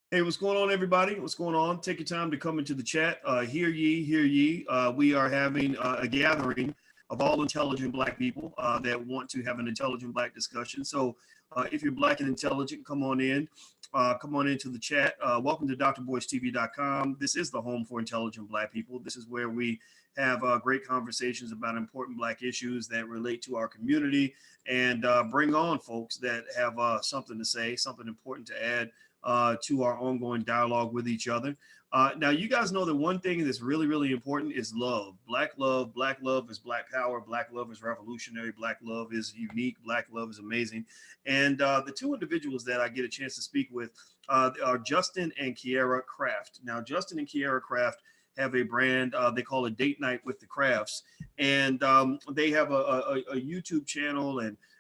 Hey, what's going on, everybody? What's going on? Take your time to come into the chat. Hear ye, hear ye. We are having a gathering of all intelligent Black people that want to have an intelligent Black discussion. So if you're Black and intelligent, come on in. Come on into the chat. Welcome to drboycetv.com. This is the home for intelligent Black people. This is where we have great conversations about important Black issues that relate to our community and bring on folks that have something to say, something important to add to our ongoing dialogue with each other. Now, you guys know that one thing that's really, really important is love. Black love. Black love is Black power. Black love is revolutionary. Black love is unique. Black love is amazing. And the two individuals that I get a chance to speak with are Justin and Kiera Craft. Now, Justin and Kiera Craft have a brand, they call it Date Night with the Crafts. And they have a YouTube channel,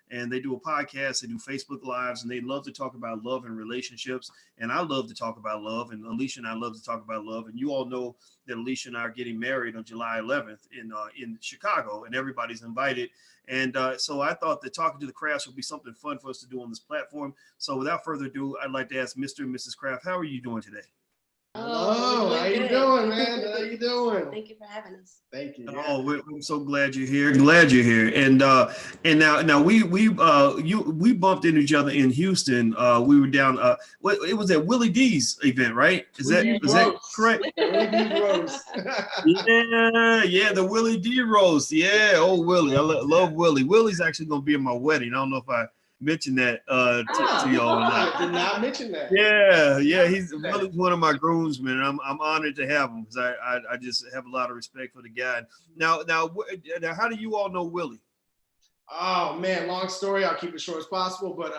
and they do a podcast, they do Facebook Lives, and they love to talk about love and relationships. And I love to talk about love, and Alicia and I love to talk about love. And you all know that Alicia and I are getting married on July 11th in Chicago, and everybody's invited. And so I thought that talking to the Crafts would be something fun for us to do on this platform. So without further ado, I'd like to ask Mr. and Mrs. Craft, how are you doing today? Hello, how you doing, man? How you doing? Thank you for having us. Thank you. Yeah. Oh, I'm so glad you're here. Glad you're here. And now we bumped into each other in Houston. We were down. It was at Willie D's event, right? Is that correct? Willie D roast. Yeah, the Willie D roast. Yeah, oh Willie, I love Willie. Willie's actually gonna be at my wedding. I don't know if I mentioned that to y'all. I did not mention that. Yeah, he's really one of my groomsmen. I'm honored to have him because I just have a lot of respect for the guy. Now, how do you all know Willie? Oh man, long story. I'll keep it short as possible. But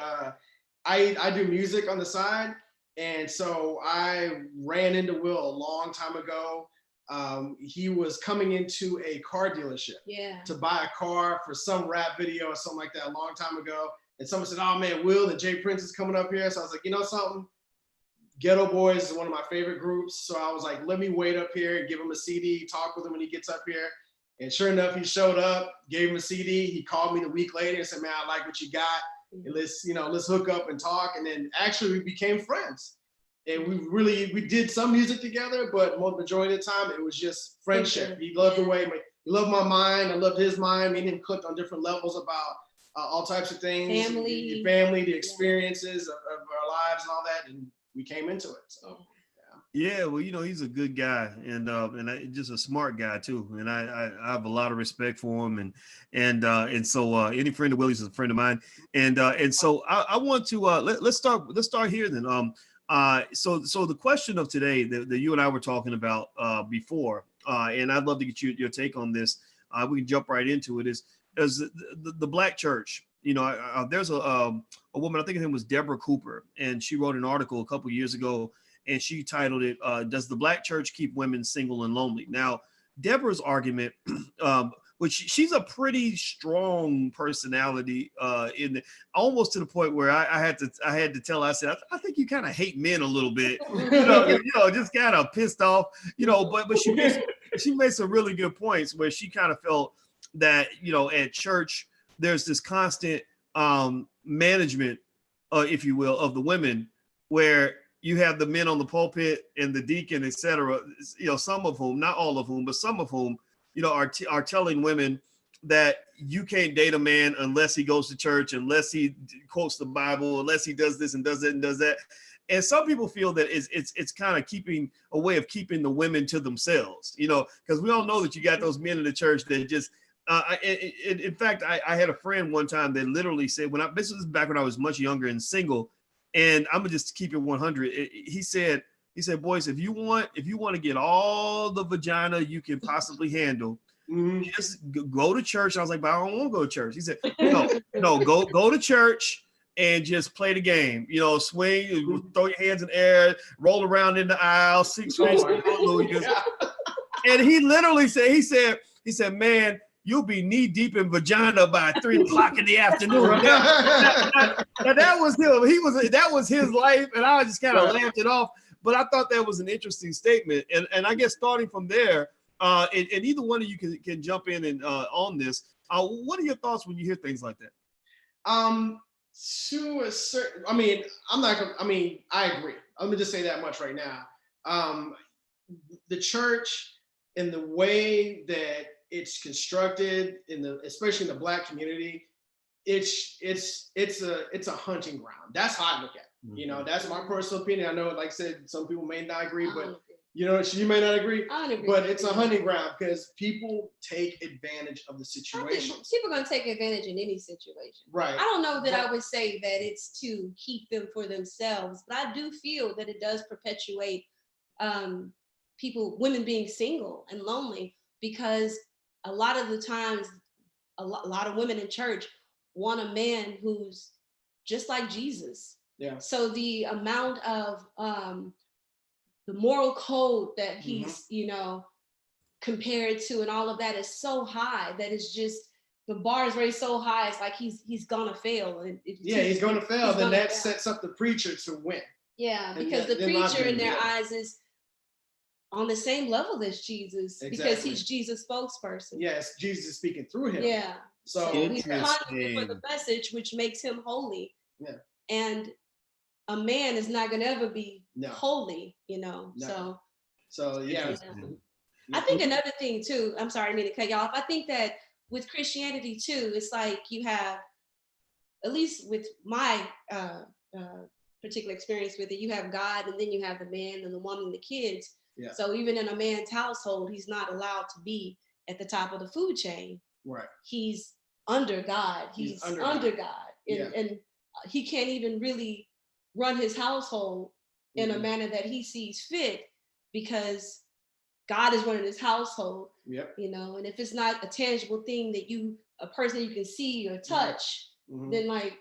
I do music on the side, and so I ran into Will a long time ago. He was coming into a car dealership to buy a car for some rap video or something like that a long time ago. And someone said, oh man, Will and Jay Prince is coming up here. So I was like, you know something? Ghetto Boys is one of my favorite groups. So I was like, let me wait up here and give him a CD, talk with him when he gets up here. And sure enough, he showed up, gave him a CD. He called me the week later and said, man, I like what you got. And let's hook up and talk. And then actually we became friends. And we did some music together, but the majority of the time it was just friendship. He loved the way, he loved my mind. I loved his mind. Me and him clicked on different levels about all types of things, family, the experiences of our lives and all that, and we came into it. So yeah, well, he's a good guy and just a smart guy too, and I have a lot of respect for him, and so any friend of Willie's is a friend of mine, and so I want to let's start here then. So the question of today that you and I were talking about before, and I'd love to get your take on this. We can jump right into it. Is the Black church? There's a woman, I think her name was Deborah Cooper, and she wrote an article a couple years ago, and she titled it, "Does the Black church keep women single and lonely?" Now, Deborah's argument, which she's a pretty strong personality, almost to the point where I had to tell her, I said, I think you kind of hate men a little bit, just kind of pissed off, but she made some really good points where she kind of felt that, at church, there's this constant management, if you will, of the women, where you have the men on the pulpit and the deacon, et cetera, some of whom, not all of whom, but some of whom, are telling women that you can't date a man unless he goes to church, unless he quotes the Bible, unless he does this and does it and does that. And some people feel that it's kind of keeping a way of keeping the women to themselves, because we all know that you got those men in the church that just, in fact, I had a friend one time that literally said, this was back when I was much younger and single, and I'm gonna just keep it 100. He said, Boyce, if you want to get all the vagina you can possibly handle, just go to church. I was like, but I don't want to go to church. He said, no, go to church and just play the game. Swing, throw your hands in the air, roll around in the aisle, sing hallelujah. And he literally said, he said, man, you'll be knee deep in vagina by 3 o'clock in the afternoon. Now, that was him. That was his life, and I just kind of laughed it off. But I thought that was an interesting statement, and I guess starting from there, and either one of you can jump in and on this. What are your thoughts when you hear things like that? To a certain, I agree. Let me just say that much right now. The church and the way that it's constructed especially in the Black community, it's a hunting ground. That's how I look at it. You know, that's my personal opinion. I know, like I said, some people may not agree, but you know, you may not agree. I don't agree. But it's a hunting ground because people take advantage of the situation. People are going to take advantage in any situation. Right. I don't know that I would say that it's to keep them for themselves, but I do feel that it does perpetuate women being single and lonely, because a lot of the times, a lot of women in church want a man who's just like Jesus. Yeah. So the amount of the moral code that he's, compared to and all of that is so high that it's just, the bar is raised so high, it's like he's gonna fail. He's gonna fail. Then that sets up the preacher to win. Yeah, because the preacher in their eyes is on the same level as Jesus, because he's Jesus' spokesperson. Yes, Jesus is speaking through him. Yeah. So he's conduit for the message, which makes him holy. Yeah. And a man is not gonna ever be holy, No. So yeah. I think another thing too, I'm sorry, I didn't mean to cut you off. I think that with Christianity too, it's like you have, at least with my particular experience with it, you have God, and then you have the man and the woman and the kids. Yeah. So even in a man's household, he's not allowed to be at the top of the food chain. Right. He's under God. He's under God. And he can't even really run his household in a manner that he sees fit, because God is running his household. Yep. And if it's not a tangible thing that a person you can see or touch, then like,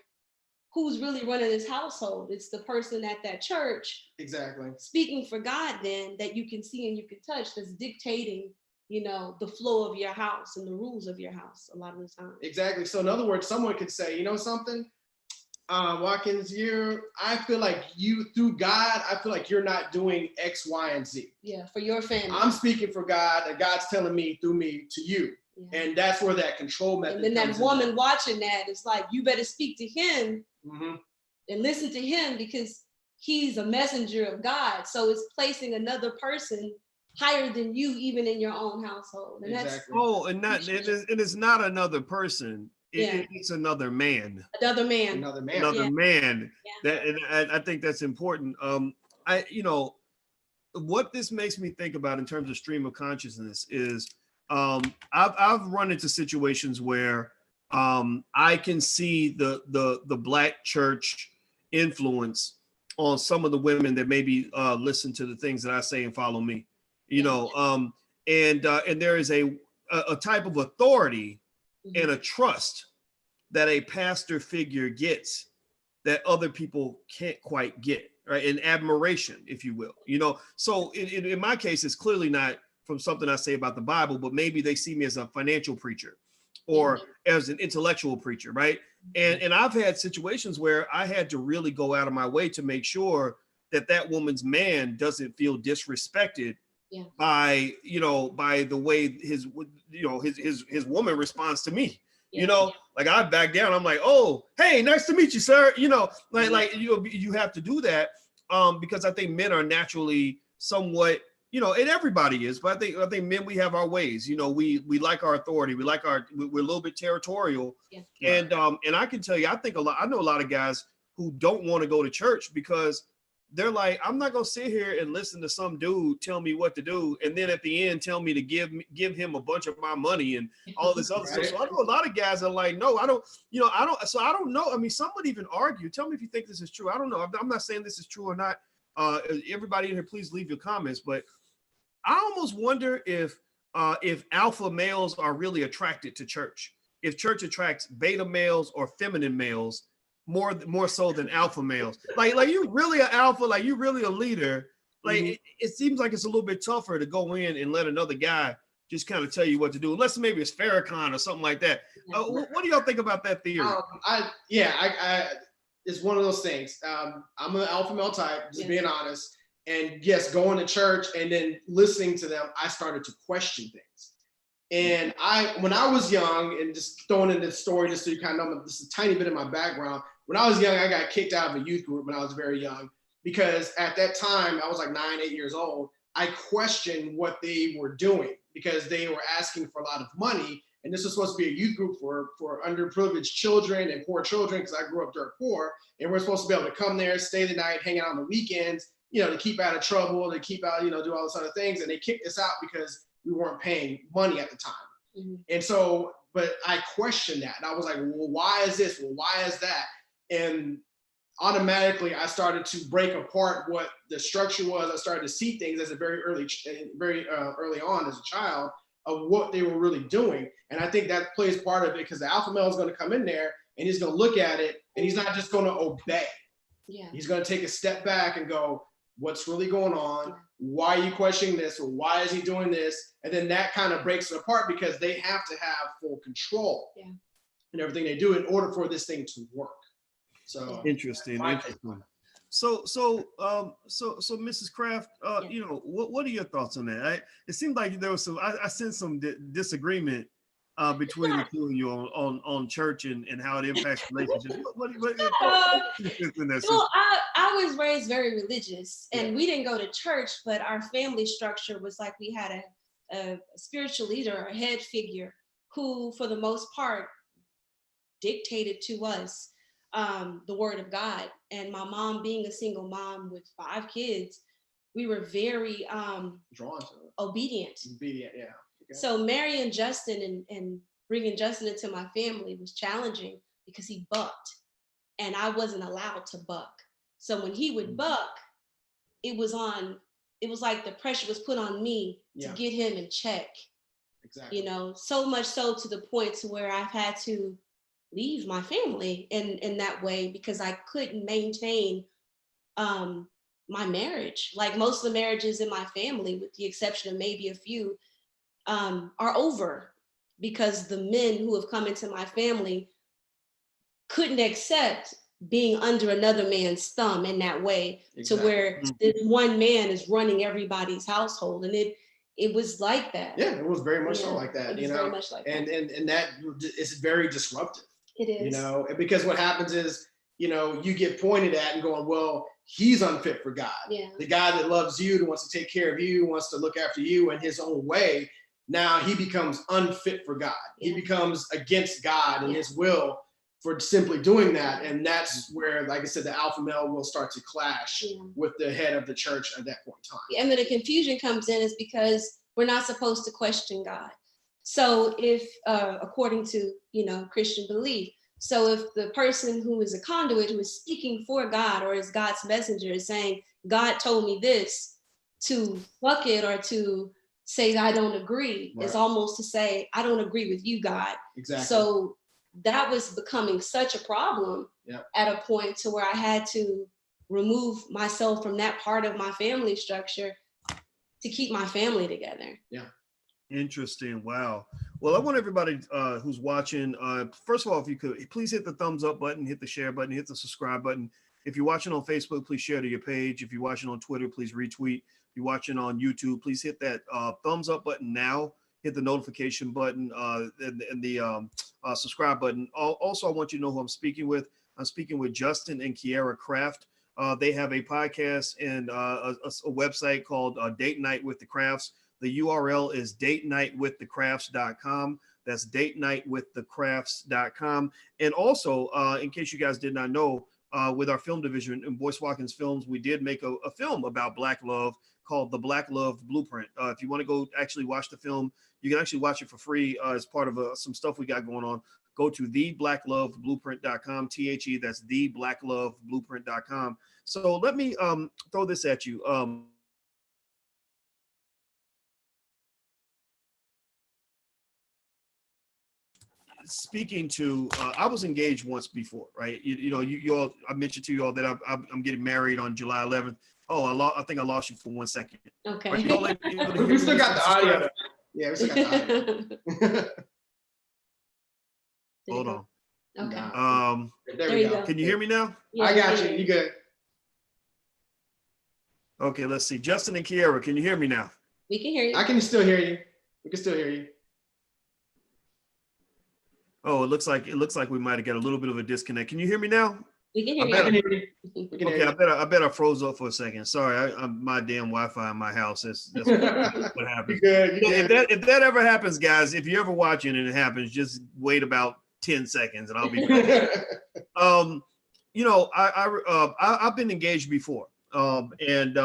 who's really running this household? It's the person at that church. Exactly. Speaking for God, then, that you can see and you can touch, that's dictating, the flow of your house and the rules of your house a lot of the time. Exactly. So in other words, someone could say, you know something, Watkins, I feel like through God, I feel like you're not doing X, Y, and Z. Yeah, for your family. I'm speaking for God, and God's telling me through me to you. Yeah. And that's where that control method comes in. And then that woman watching that is like, you better speak to him and listen to him, because he's a messenger of God. So it's placing another person higher than you, even in your own household. And it's not another person. It's another man. Another man. That, and I think that's important. What this makes me think about in terms of stream of consciousness is, I've run into situations where I can see the Black church influence on some of the women that maybe listen to the things that I say and follow me. And there is a type of authority and a trust that a pastor figure gets that other people can't quite get, right? And admiration, if you will, So in my case, it's clearly not from something I say about the Bible, but maybe they see me as a financial preacher or as an intellectual preacher, right? And I've had situations where I had to really go out of my way to make sure that woman's man doesn't feel disrespected by the way his woman responds to me. Like I back down. I'm like, oh, hey, nice to meet you, sir. You have to do that because I think men are naturally somewhat, and everybody is, but I think men, we have our ways. We like our authority. We're a little bit territorial. Yeah. And I can tell you, I know a lot of guys who don't want to go to church because they're like, I'm not gonna sit here and listen to some dude tell me what to do, and then at the end tell me to give him a bunch of my money and all this other stuff. So I know a lot of guys are like, no, I don't. So I don't know. I mean, some would even argue. Tell me if you think this is true. I don't know. I'm not saying this is true or not. Everybody in here, please leave your comments. But I almost wonder if alpha males are really attracted to church. If church attracts beta males or feminine males more so than alpha males. Like you really an alpha, like you really a leader. Like it seems like it's a little bit tougher to go in and let another guy just kind of tell you what to do, unless maybe it's Farrakhan or something like that. What do y'all think about that theory? It's one of those things. I'm an alpha male type, just being honest. And yes, going to church and then listening to them, I started to question things. And when I was young, and just throwing in this story just so you kind of know, this is a tiny bit of my background. When I was young, I got kicked out of a youth group when I was very young. because at that time I was like 9, 8 years old. I questioned what they were doing because they were asking for a lot of money. And this was supposed to be a youth group for underprivileged children and poor children, because I grew up dirt poor. And we're supposed to be able to come there, stay the night, hang out on the weekends, to keep out of trouble, to keep out, do all those other things. And they kicked us out because we weren't paying money at the time. Mm-hmm. And so, but I questioned that. And I was like, well, why is this? Well, why is that? And automatically I started to break apart what the structure was. I started to see things as a very early on as a child of what they were really doing. And I think that plays part of it, because the alpha male is going to come in there and he's going to look at it and he's not just going to obey. Yeah. He's going to take a step back and go, what's really going on? Why are you questioning this? Or why is he doing this? And then that kind of breaks it apart, because they have to have full control in everything they do in order for this thing to work. So interesting. So Mrs. Kraft, what are your thoughts on that? It seemed like there was some, I sensed some disagreement between the two of you on church and how it impacts relationships. Well, I was raised very religious, and we didn't go to church, but our family structure was like we had a spiritual leader, a head figure, who for the most part dictated to us the word of God. And my mom, being a single mom with 5 kids, we were very drawn to it. Obedient, yeah. Okay. So marrying Justin and bringing Justin into my family was challenging, because he bucked and I wasn't allowed to buck. So when he would buck, it was like the pressure was put on me to get him in check. Exactly. So much so to the point to where I've had to leave my family in that way, because I couldn't maintain my marriage. Like most of the marriages in my family, with the exception of maybe a few, are over, because the men who have come into my family couldn't accept being under another man's thumb in that way. Exactly. To where this one man is running everybody's household. And it was like that. Yeah, it was very much so like that. It was very much like that. And that is very disruptive. It is. Because what happens is, you get pointed at and going, well, he's unfit for God. Yeah. The guy that loves you, that wants to take care of you, wants to look after you in his own way, now he becomes unfit for God. Yeah. He becomes against God and his will for simply doing that. And that's where, like I said, the alpha male will start to clash with the head of the church at that point in time. And then the confusion comes in is because we're not supposed to question God. So if, according to, Christian belief, so if the person who is a conduit, who is speaking for God or is God's messenger, is saying, God told me this, to buck it or to say I don't agree, is almost to say, I don't agree with you, God. Exactly. So that was becoming such a problem at a point to where I had to remove myself from that part of my family structure to keep my family together. Yeah. Interesting. Wow. Well, I want everybody who's watching, first of all, if you could, please hit the thumbs up button, hit the share button, hit the subscribe button. If you're watching on Facebook, please share to your page. If you're watching on Twitter, please retweet. If you're watching on YouTube, please hit that thumbs up button now. Hit the notification button and the subscribe button. Also, I want you to know who I'm speaking with. I'm speaking with Justin and Kiara Kraft. They have a podcast and a website called Date Night with the Crafts. The URL is datenightwiththecrafts.com. That's datenightwiththecrafts.com. And also, in case you guys did not know, with our film division in Boyce Watkins Films, we did make a film about Black love called The Black Love Blueprint. If you want to go actually watch the film, you can actually watch it for free as part of some stuff we got going on. Go to theblackloveblueprint.com, THE, that's theblackloveblueprint.com. So let me throw this at you. Speaking to, I was engaged once before, right? You all, I mentioned to you all that I'm getting married on July 11th. Oh, I think I lost you for 1 second. Okay. We still got the audio. Yeah, we still got the audio. Hold on. Okay. There we go. Can you hear me now? Yeah, I got you. You good? Okay, let's see. Justin and Kiara, can you hear me now? We can hear you. I can still hear you. We can still hear you. Oh, it looks like we might have got a little bit of a disconnect. Can you hear me now? We can hear I you. bet. I can hear you. We can Okay, hear I bet I froze up for a second. Sorry, I'm my damn Wi-Fi in my house. That's you. what happens. You good? You If good? that ever happens, guys, if you're ever watching and it happens, just wait about 10 seconds and I'll be back. You know, I've been engaged before, and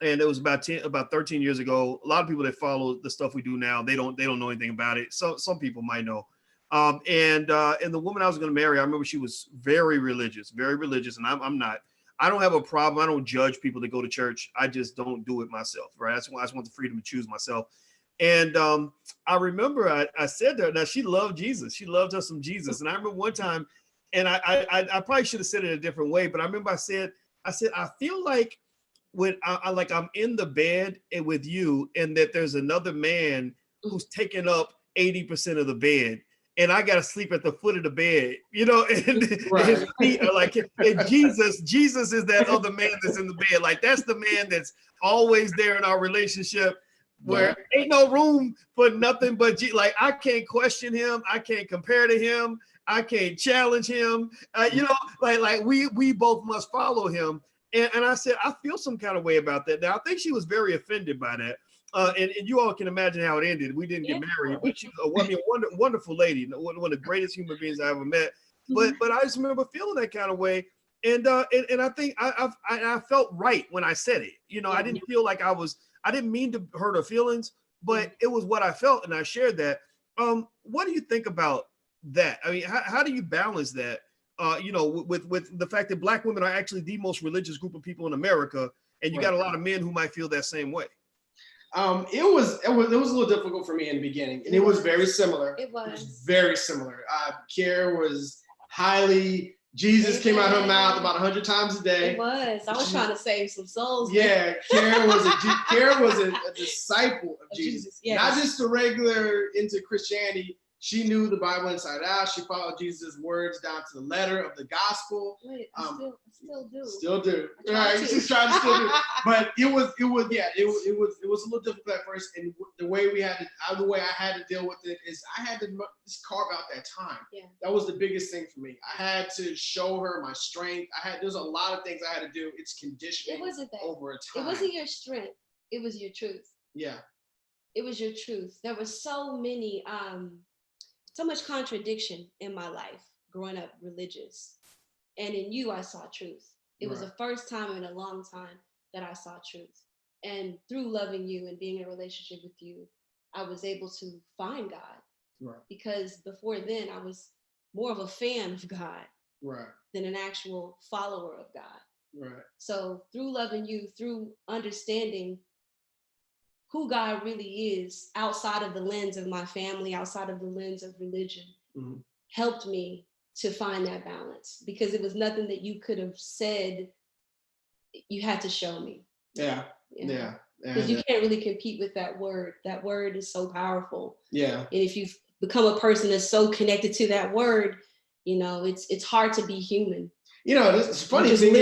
it was about 13 years ago. A lot of people that follow the stuff we do now, they don't know anything about it. So some people might know. And the woman I was going to marry, I remember she was very religious, and I'm not. I don't have a problem. I don't judge people that go to church. I just don't do it myself, right? That's why I just want the freedom to choose myself. And I remember I said to her, now she loved Jesus. She loved us some Jesus. And I remember one time, and I probably should have said it a different way, but I remember I said, I feel like when I'm in the bed with you, and that there's another man who's taking up 80% of the bed, and I gotta sleep at the foot of the bed, you know, and his feet are like, and Jesus is that other man that's in the bed. Like that's the man that's always there in our relationship, where ain't no room for nothing but like I can't question him, I can't compare to him, I can't challenge him. You know, like we both must follow him. And I said, I feel some kind of way about that. Now, I think she was very offended by that. And you all can imagine how it ended. We didn't get married, but she was a wonderful lady, one of the greatest human beings I ever met. But I just remember feeling that kind of way. And I think I felt right when I said it. You know, I didn't feel like I didn't mean to hurt her feelings, but it was what I felt. And I shared that. What do you think about that? I mean, how do you balance that? You know, with the fact that Black women are actually the most religious group of people in America, and you got a lot of men who might feel that same way. It was a little difficult for me in the beginning, and it was very similar. It was very similar. Kiara was highly, Jesus came out of her mouth about 100 times a day. It was. I was trying to save some souls. Yeah, Kiara was a disciple of Jesus. Yes. Not just a regular into Christianity. She knew the Bible inside out. She followed Jesus' words down to the letter of the gospel. Wait, I still do. Still do. Right, she's trying to still do. But it was a little difficult at first. And the way I had to deal with it is I had to just carve out that time. Yeah. That was the biggest thing for me. I had to show her my strength. There's a lot of things I had to do. It's conditioning. It wasn't that over a time. It wasn't your strength. It was your truth. Yeah. It was your truth. There was so much contradiction in my life growing up religious. And in you, I saw truth. It was the first time in a long time that I saw truth. And through loving you and being in a relationship with you, I was able to find God. Right. Because before then, I was more of a fan of God than an actual follower of God. Right. So through loving you, through understanding who God really is outside of the lens of my family, outside of the lens of religion, helped me to find that balance, because it was nothing that you could have said. You had to show me. Yeah. Yeah. Because you can't really compete with that word. That word is so powerful. Yeah. And if you've become a person that's so connected to that word, you know, it's hard to be human. You know, the funny thing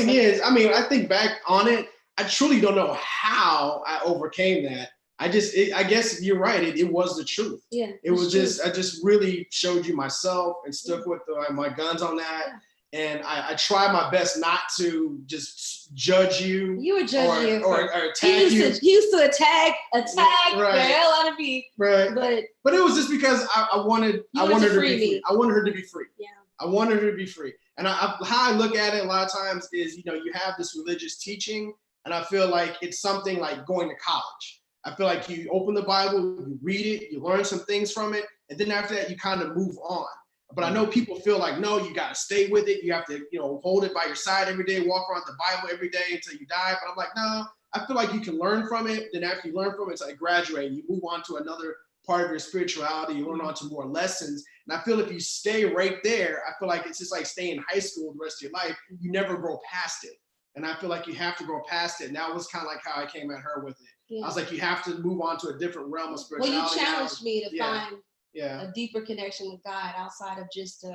is, I mean, I think back on it, I truly don't know how I overcame that. I guess you're right. It was the truth. Yeah. It was I just really showed you myself and stuck with my guns on that. Yeah. And I tried my best not to just judge you. You were judging or attack you. He used to attack the hell out of me. Right. But it was just because I wanted her to be free. I wanted her to be free. Yeah. I wanted her to be free. And how I look at it a lot of times is, you know, you have this religious teaching, and I feel like it's something like going to college. I feel like you open the Bible, you read it, you learn some things from it, and then after that, you kind of move on. But I know people feel like, no, you got to stay with it. You have to, you know, hold it by your side every day, walk around the Bible every day until you die. But I'm like, no, I feel like you can learn from it. Then after you learn from it, it's like graduating. You move on to another part of your spirituality. You learn on to more lessons. And I feel if you stay right there, I feel like it's just like staying in high school the rest of your life. You never grow past it. And I feel like you have to grow past it. And that was kind of like how I came at her with it. Yeah. I was like, you have to move on to a different realm of spirituality. Well, you challenged me to find a deeper connection with God outside of just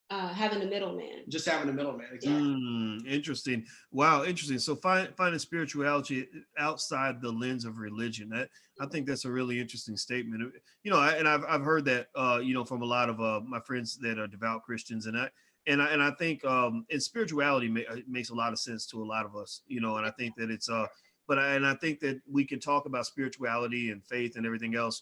having a middleman. Just having a middleman, exactly. Interesting. Wow, interesting. So finding spirituality outside the lens of religion. I think that's a really interesting statement. You know, and I've heard that you know, from a lot of my friends that are devout Christians, and and I think and spirituality makes a lot of sense to a lot of us, you know, and I think that it's and I think that we can talk about spirituality and faith and everything else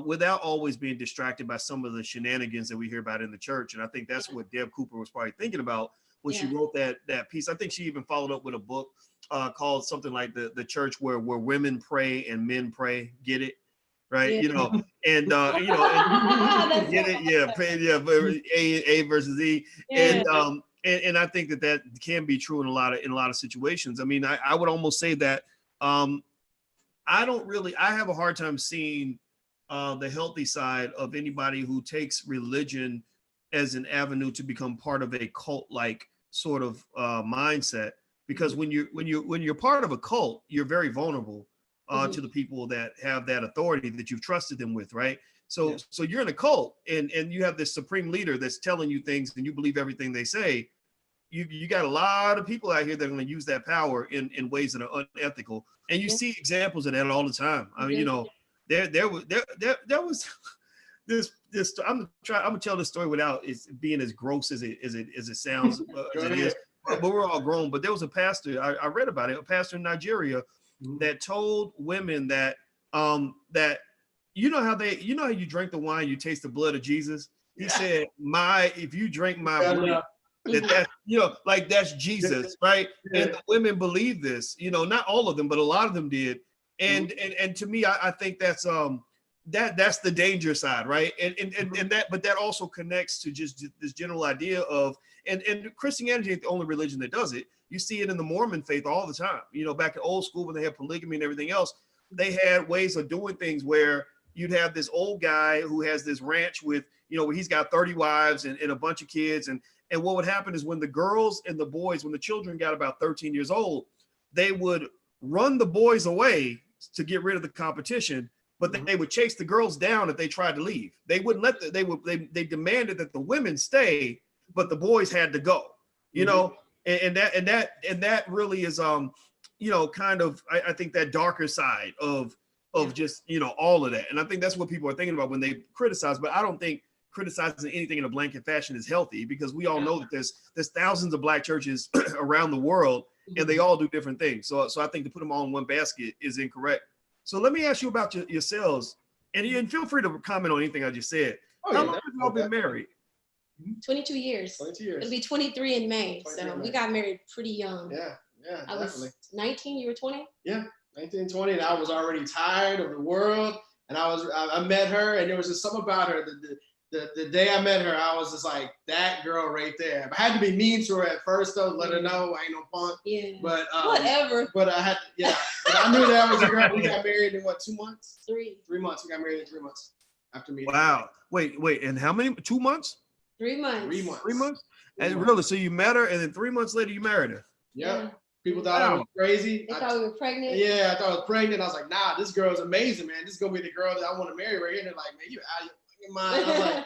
without always being distracted by some of the shenanigans that we hear about in the church. And I think that's what Deb Cooper was probably thinking about when she wrote that piece. I think she even followed up with a book called something like the church where women pray and men pray. Get it? Right, you know, and you know, and, get it, yeah, but A versus E, and I think that can be true in a lot of situations. I mean, I would almost say that I have a hard time seeing the healthy side of anybody who takes religion as an avenue to become part of a cult-like sort of mindset. Because when you're part of a cult, you're very vulnerable to the people that have that authority that you've trusted them with, right? So you're in a cult and you have this supreme leader that's telling you things and you believe everything they say. You got a lot of people out here that are going to use that power in ways that are unethical. And you see examples of that all the time. I mean, you know, there was this I'm gonna tell this story without it being as gross as it sounds as it is. But we're all grown. But there was a pastor, I read about it, a pastor in Nigeria that told women that that you know how you drink the wine, you taste the blood of Jesus. He said, if you drink my blood, that's you know, like that's Jesus, right? And the women believe this, you know, not all of them, but a lot of them did. And to me, I think that's that's the danger side, right? And that also connects to just this general idea of and Christianity ain't the only religion that does it. You see it in the Mormon faith all the time. You know, back in old school when they had polygamy and everything else, they had ways of doing things where you'd have this old guy who has this ranch with, you know, where he's got 30 wives and a bunch of kids. And what would happen is when the girls and the boys, when the children got about 13 years old, they would run the boys away to get rid of the competition, but they would chase the girls down if they tried to leave. They wouldn't let they demanded that the women stay, but the boys had to go, you know, and that really is, you know, kind of, I think that darker side of just, you know, all of that. And I think that's what people are thinking about when they criticize, but I don't think criticizing anything in a blanket fashion is healthy, because we all know that there's thousands of Black churches around the world and they all do different things. So I think to put them all in one basket is incorrect. So let me ask you about yourselves, and feel free to comment on anything I just said. How long have y'all been married? 22 years. 22 years. It'll be 23 in May. So we got married pretty young. Yeah, I definitely. was 19, you were 20? Yeah, 19, 20, and I was already tired of the world. And I met her, and there was just something about her. The day I met her, I was just like, that girl right there. I had to be mean to her at first, though, let her know I ain't no punk. Yeah. But whatever. But I had, But I knew that was a girl. We got married in what, 2 months? 3 months. We got married in 3 months after meeting. Wow. Wait, and how many? 2 months? 3 months. 3 months. 3 months? And really, so you met her, and then 3 months later you married her. Yeah. People thought I was crazy. They thought we were pregnant. Yeah, I thought I was pregnant. I was like, nah, this girl's amazing, man. This is gonna be the girl that I want to marry right here. And they're like, man, you out of your mind. I was like,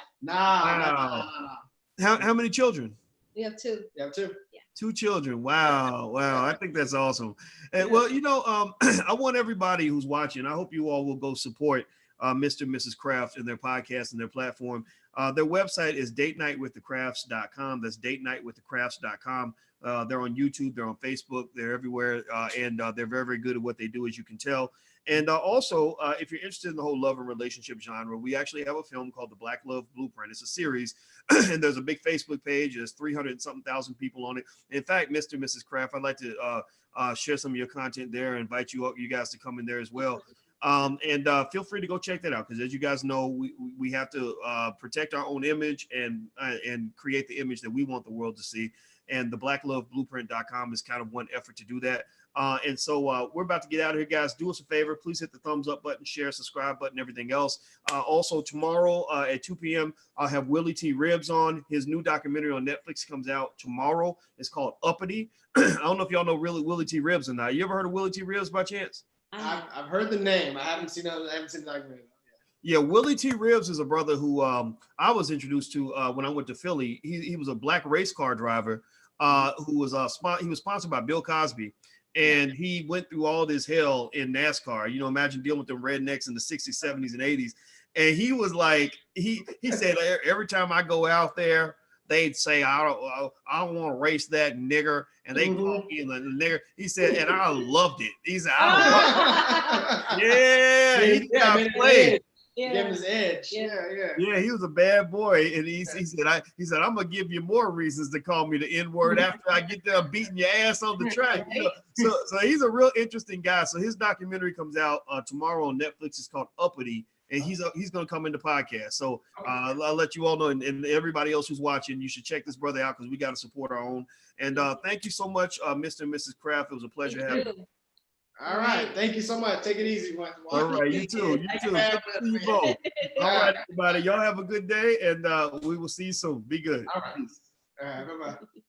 nah. How many children? We have 2. You have 2? Yeah. 2 children. Wow. I think that's awesome. And well, you know, I want everybody who's watching, I hope you all will go support Mr. and Mrs. Craft and their podcast and their platform. Their website is datenightwiththecrafts.com. That's datenightwiththecrafts.com. They're on YouTube, they're on Facebook, they're everywhere, and they're very, very good at what they do, as you can tell. And also, if you're interested in the whole love and relationship genre, we actually have a film called The Black Love Blueprint. It's a series, and there's a big Facebook page. There's 300 and something thousand people on it. In fact, Mr. and Mrs. Craft, I'd like to share some of your content there, invite you guys to come in there as well. And feel free to go check that out, because as you guys know, we have to protect our own image and create the image that we want the world to see. And the blackloveblueprint.com is kind of one effort to do that. And so we're about to get out of here, guys. Do us a favor. Please hit the thumbs up button, share, subscribe button, everything else. Also, tomorrow at 2 p.m., I'll have Willie T. Ribbs on. His new documentary on Netflix comes out tomorrow. It's called Uppity. I don't know if y'all know Willie T. Ribbs or not. You ever heard of Willie T. Ribbs by chance? I've heard the name. I haven't seen the documentary. Yeah, Willie T. Ribbs is a brother who I was introduced to when I went to Philly. He was a Black race car driver who was he was sponsored by Bill Cosby, and he went through all this hell in NASCAR. You know, imagine dealing with the rednecks in the 60s, 70s, and 80s. And he was like, he said, every time I go out there, they'd say, I don't want to race that nigger, and they call me the nigger. He said, and I loved it. He said, yeah, he got played. Yeah. Give him his edge. Yeah, he was a bad boy, and he said, I'm gonna give you more reasons to call me the N-word after I get there beating your ass on the track. You know? So he's a real interesting guy. So his documentary comes out tomorrow on Netflix. It's called Uppity, and he's gonna come into podcast. So I'll let you all know, and everybody else who's watching, you should check this brother out because we got to support our own. And thank you so much, Mr. and Mrs. Kraft. It was a pleasure having you. All right. Thank you so much. Take it easy. All right. You too. See you both. All right, everybody. Y'all have a good day, and we will see you soon. Be good. All right. All right. Bye-bye.